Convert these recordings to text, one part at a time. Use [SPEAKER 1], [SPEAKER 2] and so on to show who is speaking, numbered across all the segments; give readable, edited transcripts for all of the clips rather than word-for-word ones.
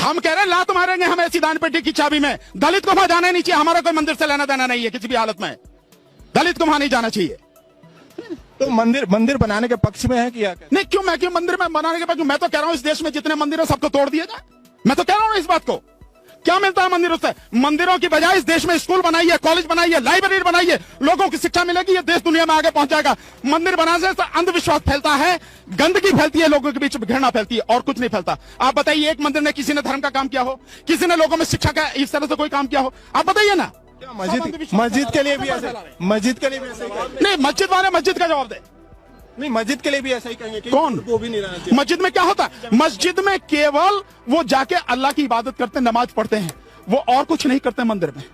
[SPEAKER 1] हम कह रहे हैं लात मारेंगे हम ऐसी दान पेटी की चाबी में। दलित को वहां जाना नहीं चाहिए, हमारा कोई मंदिर से लेना देना नहीं है किसी भी हालत में। दलित को वहां नहीं जाना चाहिए।
[SPEAKER 2] तो मंदिर बनाने के पक्ष में है कि क्या?
[SPEAKER 1] नहीं, क्यों मैं क्यों मंदिर में बनाने के पक्ष? मैं तो कह रहा हूं इस देश में जितने मंदिर है सबको तोड़ दिया जाए। मैं तो कह रहा हूं इस बात को। क्या मिलता है मंदिरों से? मंदिरों की बजाय इस देश में स्कूल बनाइए, कॉलेज बनाइए, लाइब्रेरी बनाइए, लोगों की शिक्षा मिलेगी, ये देश दुनिया में आगे पहुंच जाएगा। मंदिर बनाने से अंधविश्वास फैलता है, गंदगी फैलती है, लोगों के बीच घृणा फैलती है, और कुछ नहीं फैलता। आप बताइए एक मंदिर ने किसी ने धर्म का काम किया हो, किसी ने लोगों में शिक्षा का इस तरह से कोई काम किया हो? आप बताइए ना।
[SPEAKER 2] मस्जिद के लिए भी ऐसे, मस्जिद के लिए भी ऐसे
[SPEAKER 1] नहीं, मस्जिद वाले मस्जिद का जवाब दे।
[SPEAKER 2] नहीं, मस्जिद के लिए भी ऐसा ही कहेंगे कि
[SPEAKER 1] कौन?
[SPEAKER 2] वो भी नहीं रहना चाहिए।
[SPEAKER 1] मस्जिद में क्या होता है? मस्जिद में केवल वो जाके अल्लाह की इबादत करते, नमाज पढ़ते हैं, वो और कुछ नहीं करते। मंदिर में,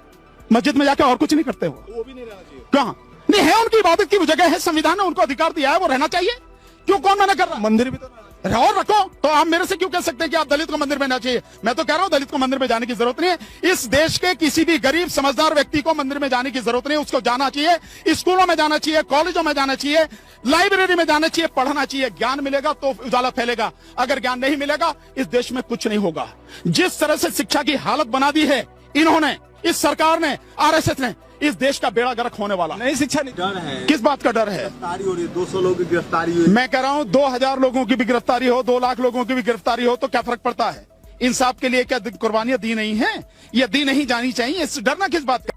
[SPEAKER 1] मस्जिद में जाके और कुछ नहीं करते। वो
[SPEAKER 2] भी नहीं रहना चाहिए।
[SPEAKER 1] कहाँ नहीं है? उनकी इबादत की जगह है, संविधान ने उनको अधिकार दिया है, वो रहना चाहिए। क्यों, कौन मना कर रहा?
[SPEAKER 2] मंदिर भी तो
[SPEAKER 1] और रखो। तो आप मेरे से क्यों कह सकते हैं कि आप दलित को मंदिर में ना चाहिए? मैं तो कह रहा हूं दलित को मंदिर में जाने की जरूरत नहीं है। इस देश के किसी भी गरीब समझदार व्यक्ति को मंदिर में जाने की जरूरत नहीं है। उसको जाना चाहिए, स्कूलों में जाना चाहिए, कॉलेजों में जाना चाहिए, लाइब्रेरी में जाना चाहिए, पढ़ना चाहिए। ज्ञान मिलेगा तो उजाला फैलेगा, अगर ज्ञान नहीं मिलेगा इस देश में कुछ नहीं होगा। जिस तरह से शिक्षा की हालत बना दी है इन्होंने, इस सरकार ने, आरएसएस ने, इस देश का बेड़ा गर्क होने वाला।
[SPEAKER 2] नहीं, शिक्षा नहीं।
[SPEAKER 3] डर है।
[SPEAKER 1] किस बात का डर है?
[SPEAKER 3] गिरफ्तारी हो रही है, 200 लोगों की गिरफ्तारी हुई।
[SPEAKER 1] मैं कह रहा हूं 2000 लोगों की भी गिरफ्तारी हो, 2 लाख लोगों की भी गिरफ्तारी हो तो क्या फर्क पड़ता है? इंसाफ के लिए क्या कुर्बानियां दी नहीं है? ये दी नहीं जानी चाहिए, इससे डरना किस बात का?